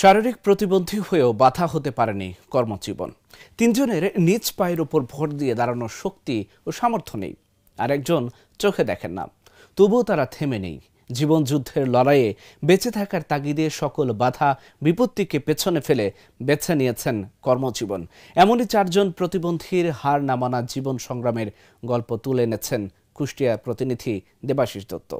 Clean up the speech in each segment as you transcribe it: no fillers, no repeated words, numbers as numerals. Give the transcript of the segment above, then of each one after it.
শারীরিক প্রতিবন্ধী হয়েও বাধা হতে পারেনি কর্মজীবন। তিনজনের নিজ পায়ের উপর ভর দিয়ে দাঁড়ানোর শক্তি ও সামর্থ্য নেই, আর একজন চোখে দেখেন না। তবুও তারা থেমে নেই। জীবন যুদ্ধের লড়াইয়ে বেঁচে থাকার তাগিদে সকল বাধা বিপত্তিকে পেছনে ফেলে বেছে নিয়েছেন কর্মজীবন। এমনই চারজন প্রতিবন্ধীর হার না মানা জীবন সংগ্রামের গল্প তুলে এনেছেন কুষ্টিয়া প্রতিনিধি দেবাশিস দত্ত।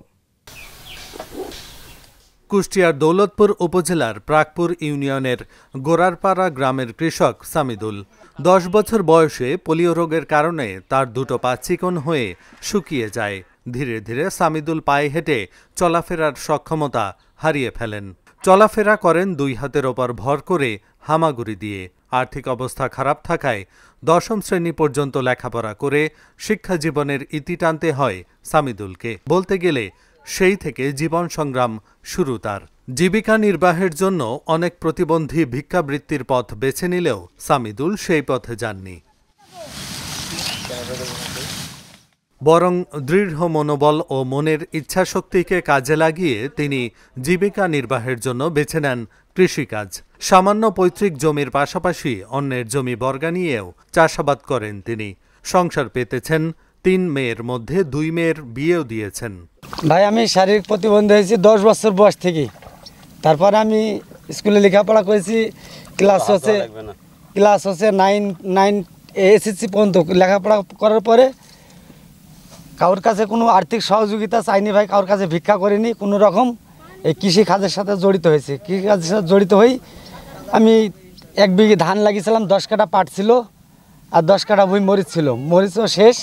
কুষ্টিয়ার দৌলতপুর উপজেলার প্রাকপুর ইউনিয়নের গোড়ারপাড়া গ্রামের কৃষক সামিদুল 10 বছর বয়সে পোলিও রোগের কারণে তার দুটো পা চিকন হয়ে শুকিয়ে যায়। ধীরে ধীরে সামিদুল পায়ে হেঁটে চলাফেরার সক্ষমতা হারিয়ে ফেলেন। চলাফেরা করেন দুই হাতের ওপর ভর করে হামাগুড়ি দিয়ে। আর্থিক অবস্থা খারাপ থাকায় 10ম শ্রেণী পর্যন্ত লেখাপড়া করে শিক্ষা জীবনের ইতি টানতে হয় সামিদুলকে। বলতে গেলে সেই থেকে জীবন সংগ্রাম শুরু তার। জীবিকা নির্বাহের জন্য অনেক প্রতিবন্ধী ভিক্ষাবৃত্তির পথ বেছে নিলেও সামিদুল সেই পথে যাননি, বরং দৃঢ় মনোবল ও মনের ইচ্ছাশক্তিকে কাজে লাগিয়ে তিনি জীবিকা নির্বাহের জন্য বেছে নেন কৃষিকাজ। সামান্য পৈতৃক জমির পাশাপাশি অন্যের জমি বর্গা নিয়েও চাষাবাদ করেন তিনি। সংসার পেতেছেন, 3 মেয়ের মধ্যে 2 মেয়ের বিয়েও দিয়েছেন। ভাই, আমি শারীরিক প্রতিবন্ধী হয়েছি 10 বছর বয়স থেকে। তারপরে আমি স্কুলে লেখাপড়া করেছি, ক্লাস হচ্ছে 9 এসএসসি পর্যন্ত লেখাপড়া করার পরে কারোর কাছে কোনো আর্থিক সহযোগিতা চাইনি ভাই, কারোর কাছে ভিক্ষা করিনি কোনো রকম। এই কৃষিকাজের সাথে জড়িত হয়েছে। কৃষিকাজের সাথে জড়িত হই আমি 1 বিঘে ধান লাগিয়েছিলাম, 10 কাঠা পাট ছিল আর 10 কাঠা ভুঁই মরিচ ছিল। মরিচও শেষ,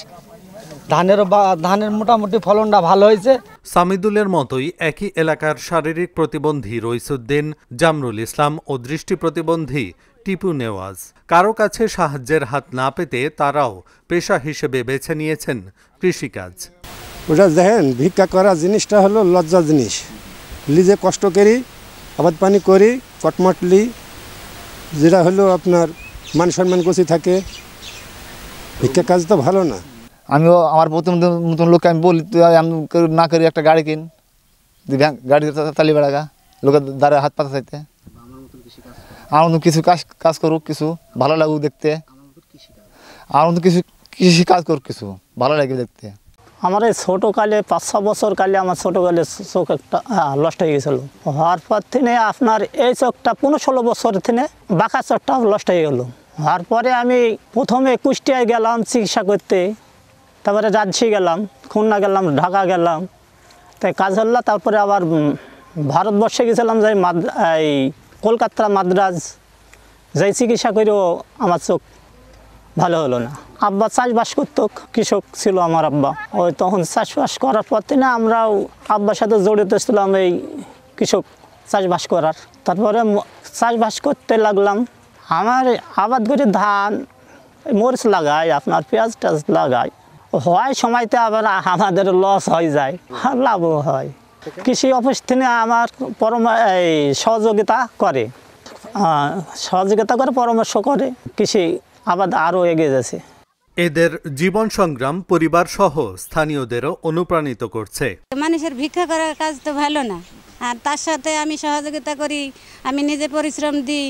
ধানের মোটামুটি ফলনটা ভালো হয়েছে। সামিদুলের মতোই একই এলাকার শারীরিক প্রতিবন্ধী রইসুদ্দিন, জামরুল ইসলাম ও দৃষ্টি প্রতিবন্ধী টিপু নেওয়াজ কারো কাছে সাহায্যের হাত না পেতে তারাও পেশা হিসেবে বেছে নিয়েছেন কৃষিকাজ। ওটা দেখেন, ভিক্ষা করা জিনিসটা হলো লজ্জা জিনিস। নিজে কষ্ট করি, আবাদ পানি করি, কটমটলি যেটা হলো আপনার মান সম্মান কচি থাকে। ভিক্ষা কাজ তো ভালো না। আমিও আমার প্রথম নতুন লোককে আমি বলি, তুই আমি না করি একটা গাড়ি কিন, গাড়ি তালি বেড়াগা লোকের দ্বারা হাত পাতা চাইতে। আমার মতন কিছু কাজ করুক, কিছু ভালো লাগুক দেখতে। আমার মতন কিছু কৃষি কাজ করুক, কিছু ভালো লাগে দেখতে। আমার এই ছোটোকালে 5-6 বছর কালে আমার ছোটোকালে চোখ একটা লস্ট হয়ে গেছিলো। হওয়ার পর থেকে আপনার এই চোখটা 15-16 বছর থেকে বাঁকা চোখটা লস্ট হয়ে গেলো। হওয়ার পরে আমি প্রথমে কুষ্টিয়ায় গেলাম চিকিৎসা করতে, তারপরে রাজশাহী গেলাম, খুলনা গেলাম, ঢাকা গেলাম, তাই কাজ হল। তারপরে আবার ভারতবর্ষে গেছিলাম, যাই এই কলকাতা মাদ্রাজ যাই চিকিৎসা করেও আমার চোখ ভালো হলো না। আব্বা চাষবাস করতো, কৃষক ছিল আমার আব্বা। ওই তখন চাষবাস করার পর থেকে আমরাও আব্বার সাথে জড়িত ছিলাম এই কৃষক চাষবাস করার। তারপরে চাষবাস করতে লাগলাম। আমার আবাদ করে ধান, মরিচ লাগাই, আপনার পেঁয়াজ টেয়াজ লাগাই। হয় সময়তে আবার আমাদের লস হয়ে যায়, আর লাভও হয়। কৃষি অফিস থেকে আমার সহযোগিতা করে পরামর্শ করে, কৃষি আবাদ আরও এগিয়ে যাচ্ছে। এদের জীবন সংগ্রাম পরিবার সহ স্থানীয়দেরও অনুপ্রাণিত করছে। মানুষের ভিক্ষা করার কাজ তো ভালো না, আর তার সাথে আমি সহযোগিতা করি, আমি নিজে পরিশ্রম দিই,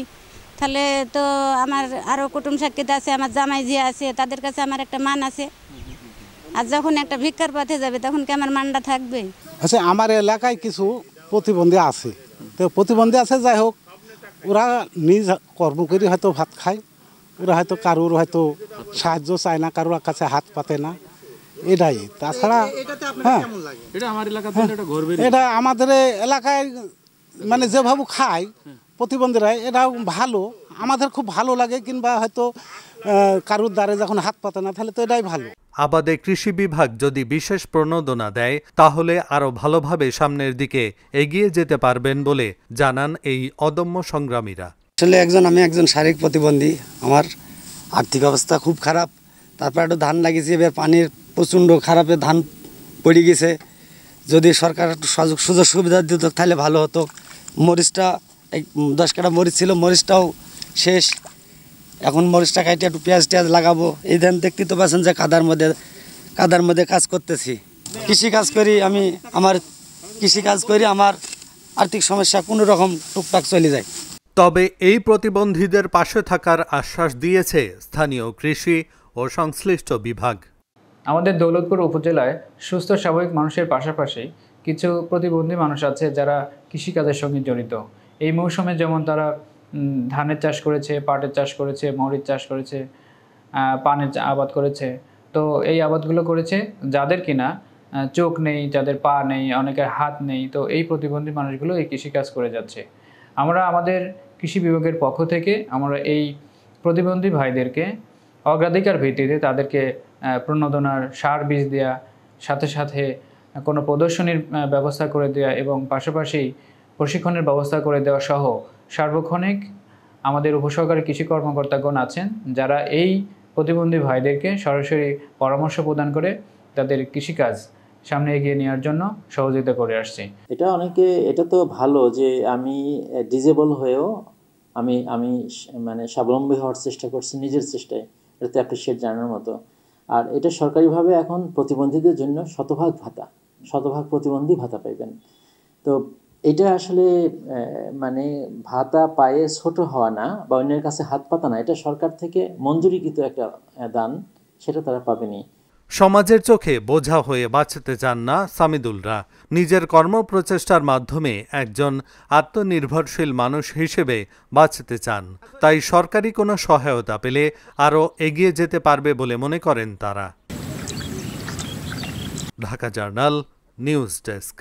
তাহলে তো আমার আরও কুটুম সাক্ষীত আছে, আমার জামাই জি আছে, তাদের কাছে আমার একটা মান আছে। আর যখন একটা ভিক্ষার পথে যাবে তখন কি আমার মানটা থাকবে? আচ্ছা, আমার এলাকায় কিছু প্রতিবন্ধী আছে, তো প্রতিবন্ধী আছে, যাই হোক, ওরা নিজ কর্ম করে হয়তো ভাত খায়। ওরা হয়তো কারোর হয়তো সাহায্য চায় না, কারোর কাছে হাত পাতে না, এটাই। তাছাড়া হ্যাঁ, এটা আমাদের এলাকায় মানে যেভাবে খায় প্রতিবন্ধীরা, এটাও ভালো, আমাদের খুব ভালো লাগে। কিংবা হয়তো কারোর দ্বারে যখন হাত পাতে না, তাহলে তো এটাই ভালো। আবাদে কৃষি বিভাগ যদি বিশেষ প্রণোদনা দেয় তাহলে আরো ভালোভাবে সামনের দিকে এগিয়ে যেতে পারবেন বলে জানান এই অদম্য সংগ্রামীরা। আসলে আমি একজন শারীরিক প্রতিবন্ধী, আমার আর্থিক অবস্থা খুব খারাপ। তারপর একটু ধান লাগিয়েছি, এবার পানির প্রচণ্ড খারাপে ধান পড়ে গেছে। যদি সরকার একটু সুযোগ সুবিধা দিত তাহলে ভালো হতো। মরিচটা 10 কাঠা মরিচ ছিল, মরিচটাও শেষ। এখন মরিচটা কাটিয়ে একটু পেঁয়াজ টেয়াজ লাগাবো। এই ধান দেখতে তো পাচ্ছেন যে কাদার মধ্যে কাজ করতেছি। কৃষিকাজ করি আমি, আমার আর্থিক সমস্যা কোনো রকম টুকটাক চলে যায়। তবে এই প্রতিবন্ধীদের পাশে থাকার আশ্বাস দিয়েছে স্থানীয় কৃষি ও সংশ্লিষ্ট বিভাগ। আমাদের দৌলতপুর উপজেলায় সুস্থ স্বাভাবিক মানুষের পাশাপাশি কিছু প্রতিবন্ধী মানুষ আছে যারা কৃষিকাজের সঙ্গে জড়িত। এই মৌসুমে যেমন তারা ধানের চাষ করেছে, পাটের চাষ করেছে, মরিচ চাষ করেছে, পানের আবাদ করেছে। তো এই আবাদগুলো করেছে যাদের কিনা চোখ নেই, যাদের পা নেই, অনেকের হাত নেই। তো এই প্রতিবন্ধী মানুষগুলো এই কৃষিকাজ করে যাচ্ছে। আমরা আমাদের কৃষি বিভাগের পক্ষ থেকে আমরা এই প্রতিবন্ধী ভাইদেরকে অগ্রাধিকার ভিত্তিতে তাদেরকে প্রণোদনার সার বীজ দেওয়া, সাথে সাথে কোনো প্রদর্শনীর ব্যবস্থা করে দেওয়া এবং পাশাপাশি প্রশিক্ষণের ব্যবস্থা করে দেওয়া সহ সার্বক্ষণিক আমাদের উপসহকারী কৃষি কর্মকর্তাগণ আছেন যারা এই প্রতিবন্ধী ভাইদেরকে সরাসরি পরামর্শ প্রদান করে তাদের কৃষিকাজ সামনে এগিয়ে নেওয়ার জন্য সহযোগিতা করে আসছে। এটা তো ভালো যে আমি ডিজেবল হয়েও আমি মানে স্বাবলম্বী হওয়ার চেষ্টা করছি নিজের চেষ্টায়। এটা তো অ্যাপ্রিসিয়েট জানার মতো। আর এটা সরকারিভাবে এখন প্রতিবন্ধীদের জন্য শতভাগ প্রতিবন্ধী ভাতা পাইবেন। তো এটা আসলে মানে ভাতা পায়ে ছোট হওয়া না বা অন্যের কাছে হাত পাতা না, এটা সরকার থেকে মঞ্জুরিকৃত একটা দান, সেটা তারা পাবেনি। সমাজের চোখে বোঝা হয়ে বাঁচতে চান না সামিদুলরা। নিজের কর্মপ্রচেষ্টার মাধ্যমে একজন আত্মনির্ভরশীল মানুষ হিসেবে বাঁচতে চান। তাই সরকারি কোনো সহায়তা পেলে আরও এগিয়ে যেতে পারবে বলে মনে করেন তারা। Dhaka journal, news desk.